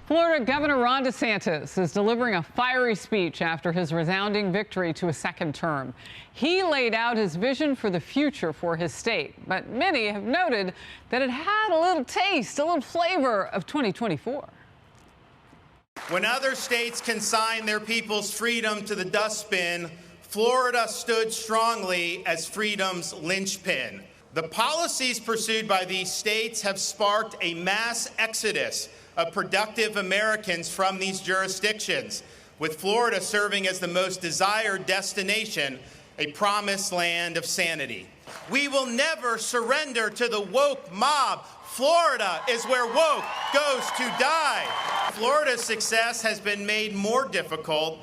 Florida Governor Ron DeSantis is delivering a fiery speech after his resounding victory to a second term. He laid out his vision for the future for his state, but many have noted that it had a little taste, a little flavor of 2024. When other states consigned their people's freedom to the dustbin, Florida stood strongly as freedom's linchpin. The policies pursued by these states have sparked a mass exodus of productive Americans from these jurisdictions, with Florida serving as the most desired destination, a promised land of sanity. We will never surrender to the woke mob. Florida is where woke goes to die. Florida's success has been made more difficult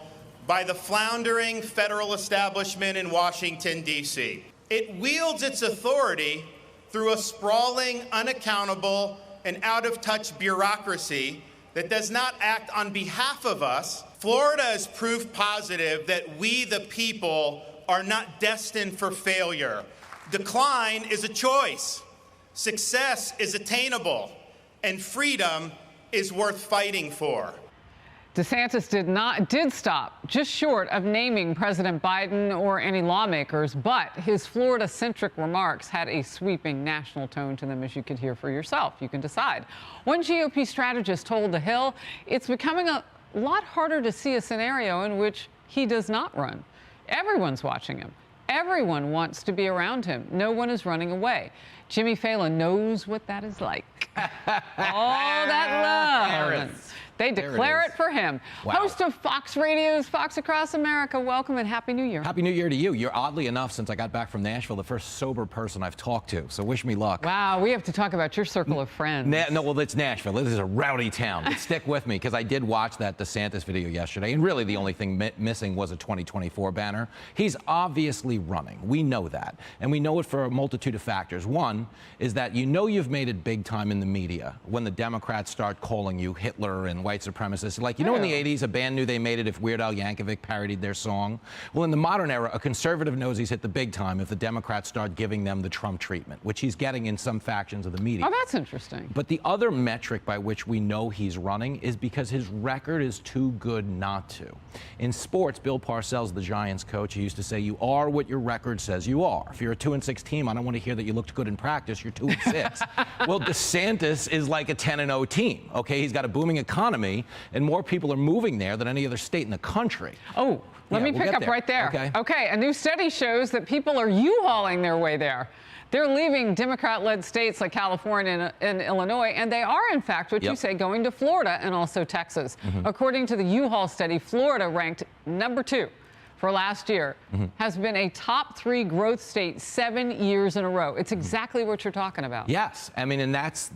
by the floundering federal establishment in Washington, D.C. It wields its authority through a sprawling, unaccountable, and out-of-touch bureaucracy that does not act on behalf of us. Florida is proof positive that we, the people, are not destined for failure. Decline is a choice. Success is attainable, and freedom is worth fighting for. DeSantis did stop just short of naming President Biden or any lawmakers, but his Florida-centric remarks had a sweeping national tone to them, as you could hear for yourself. You can decide. One GOP strategist told The Hill it's becoming a lot harder to see a scenario in which he does not run. Everyone's watching him. Everyone wants to be around him. No one is running away. Jimmy Failla knows what that is like. All that love. They declare it for him. Wow. Host of Fox Radio's Fox Across America, welcome and Happy New Year. Happy New Year to you. You're, oddly enough, since I got back from Nashville, the first sober person I've talked to, so wish me luck. Wow, we have to talk about your circle of friends. No, well, it's Nashville. This is a rowdy town. But stick with me, because I did watch that DeSantis video yesterday, and really the only thing missing was a 2024 banner. He's obviously running. We know that, and we know it for a multitude of factors. One is that you know you've made it big time in the media when the Democrats start calling you Hitler and white supremacists. Like, you know, in the 80s, a band knew they made it if Weird Al Yankovic parodied their song. Well, in the modern era, a conservative knows he's hit the big time if the Democrats start giving them the Trump treatment, which he's getting in some factions of the media. Oh, that's interesting. But the other metric by which we know he's running is because his record is too good not to. In sports, Bill Parcells, the Giants coach, he used to say, you are what your record says you are. If you're a 2-6 team, I don't want to hear that you looked good in practice. You're 2-6. Well, DeSantis is like a 10-0 team. Okay, he's got a booming economy, and more people are moving there than any other state in the country. Oh, let me pick up right there. Okay, a new study shows that people are U-hauling their way there. They're leaving Democrat-led states like California and Illinois, and they are, in fact, what you say, going to Florida and also Texas. According to the U-Haul study, Florida ranked number 2 for last year, has been a top 3 growth state 7 years in a row. It's exactly what you're talking about. Yes, I mean, and that's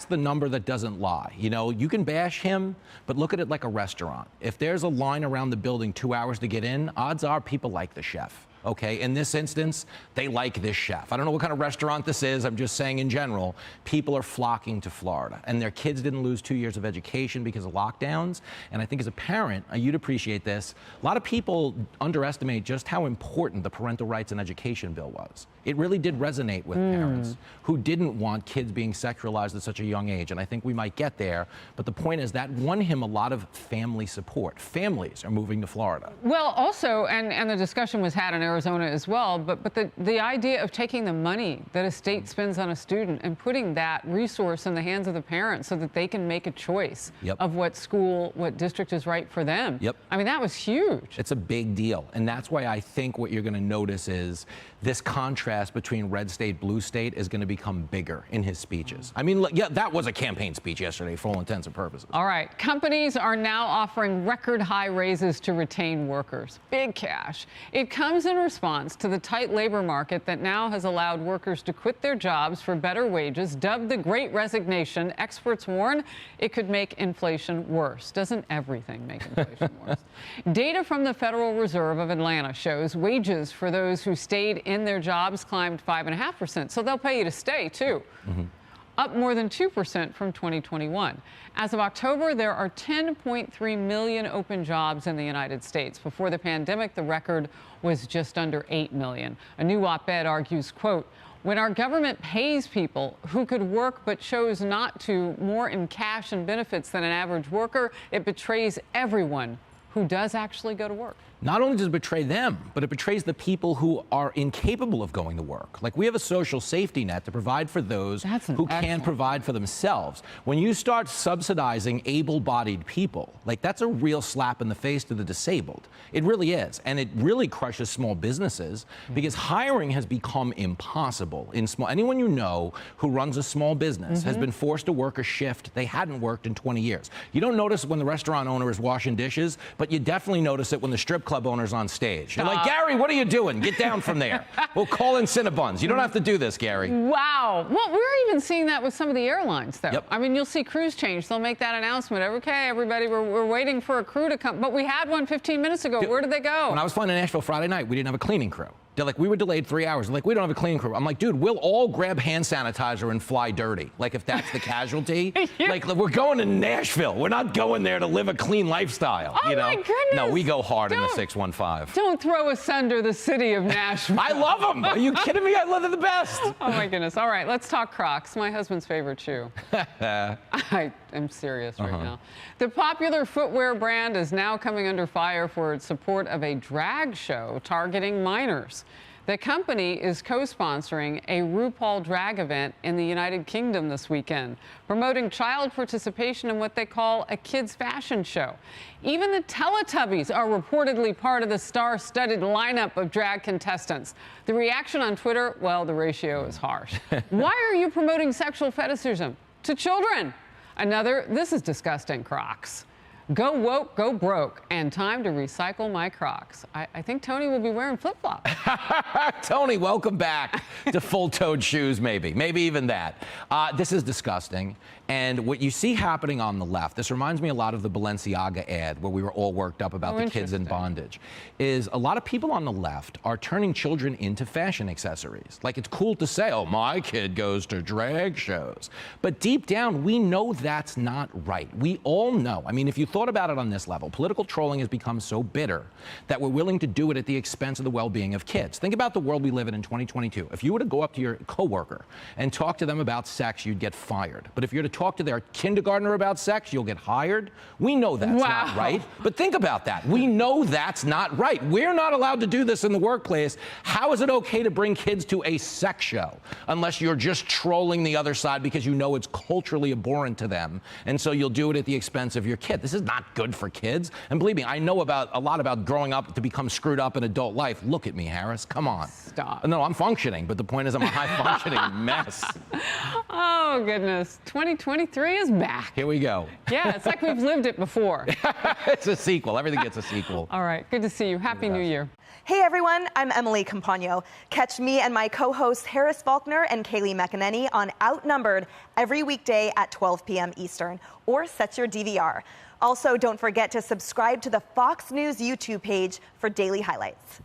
the number that doesn't lie. You know, you can bash him, but look at it like a restaurant. If there's a line around the building 2 hours to get in, odds are people like the chef. Okay, in this instance, they like this chef. I don't know what kind of restaurant this is. I'm just saying in general, people are flocking to Florida. And their kids didn't lose 2 years of education because of lockdowns. And I think as a parent, you'd appreciate this. A lot of people underestimate just how important the parental rights and education bill was. It really did resonate with parents who didn't want kids being sexualized at such a young age. And I think we might get there. But the point is that won him a lot of family support. Families are moving to Florida. Well, also, and the discussion was had in Arizona as well, but the idea of taking the money that a state spends on a student and putting that resource in the hands of the parents so that they can make a choice of what school, what district is right for them. I mean, that was huge. It's a big deal. And that's why I think what you're going to notice is this contrast between red state, blue state is going to become bigger in his speeches. I mean, yeah, that was a campaign speech yesterday for all intents and purposes. All right. Companies are now offering record high raises to retain workers. Big cash. It comes in response to the tight labor market that now has allowed workers to quit their jobs for better wages. Dubbed the Great Resignation, experts warn it could make inflation worse. Doesn't everything make inflation worse? Data from the Federal Reserve of Atlanta shows wages for those who stayed in their jobs climbed 5.5%. So they'll pay you to stay, too. Up more than 2% from 2021. As of October, there are 10.3 million open jobs in the United States. Before the pandemic, the record was just under 8 million. A new op-ed argues, quote, When our government pays people who could work but chose not to more in cash and benefits than an average worker, it betrays everyone who does actually go to work. Not only does it betray them, but it betrays the people who are incapable of going to work. Like, we have a social safety net to provide for those who can't provide for themselves. When you start subsidizing able-bodied people, like, that's a real slap in the face to the disabled. It really is. And it really crushes small businesses because hiring has become impossible. Anyone you know who runs a small business has been forced to work a shift they hadn't worked in 20 years. You don't notice it when the restaurant owner is washing dishes, but you definitely notice it when the strip club owner's on stage. You're like, Gary, what are you doing? Get down from there. We'll call in Cinnabons. You don't have to do this, Gary. Wow. Well, we're even seeing that with some of the airlines, though. Yep. I mean, you'll see crews change. They'll make that announcement. Okay, everybody, we're waiting for a crew to come. But we had one 15 minutes ago. Where did they go? When I was flying to Nashville Friday night, we didn't have a cleaning crew. They're like, we were delayed 3 hours. They're like, we don't have a cleaning crew. I'm like, dude, we'll all grab hand sanitizer and fly dirty. Like, if that's the casualty. Like, we're going to Nashville. We're not going there to live a clean lifestyle. Oh, you know? my goodness. No, we go hard in the 615. Don't throw asunder the city of Nashville. I love them. Are you kidding me? I love them the best. Oh, my goodness. All right, let's talk Crocs, my husband's favorite shoe. I am serious right now. The popular footwear brand is now coming under fire for its support of a drag show targeting minors. The company is co-sponsoring a RuPaul drag event in the United Kingdom this weekend, promoting child participation in what they call a kids' fashion show. Even the Teletubbies are reportedly part of the star-studded lineup of drag contestants. The reaction on Twitter, well, the ratio is harsh. Why are you promoting sexual fetishism to children? Another, this is disgusting, Crocs. Go woke, go broke, and time to recycle my Crocs. I think Tony will be wearing flip-flops. Tony, welcome back to full-toed shoes, maybe even that. This is disgusting. And what you see happening on the left, this reminds me a lot of the Balenciaga ad where we were all worked up about the kids in bondage, is a lot of people on the left are turning children into fashion accessories. Like, it's cool to say, oh, my kid goes to drag shows. But deep down, we know that's not right. We all know. I mean, if you thought about it on this level, political trolling has become so bitter that we're willing to do it at the expense of the well-being of kids. Think about the world we live in 2022. If you were to go up to your coworker and talk to them about sex, you'd get fired. But if you're to talk to their kindergartner about sex, you'll get hired. We know that's not right. But think about that. We know that's not right. We're not allowed to do this in the workplace. How is it okay to bring kids to a sex show unless you're just trolling the other side because you know it's culturally abhorrent to them, and so you'll do it at the expense of your kid? This is not good for kids. And believe me, I know a lot about growing up to become screwed up in adult life. Look at me, Harris. Come on. Stop. No, I'm functioning, but the point is I'm a high-functioning mess. Oh, goodness. 2023 is back. Here we go. Yeah, it's like we've lived it before. It's a sequel. Everything gets a sequel. All right. Good to see you. Happy New Year. Hey everyone, I'm Emily Campagno. Catch me and my co-hosts Harris Faulkner and Kaylee McEnany on Outnumbered every weekday at 12 p.m. Eastern, or set your DVR. Also, don't forget to subscribe to the Fox News YouTube page for daily highlights.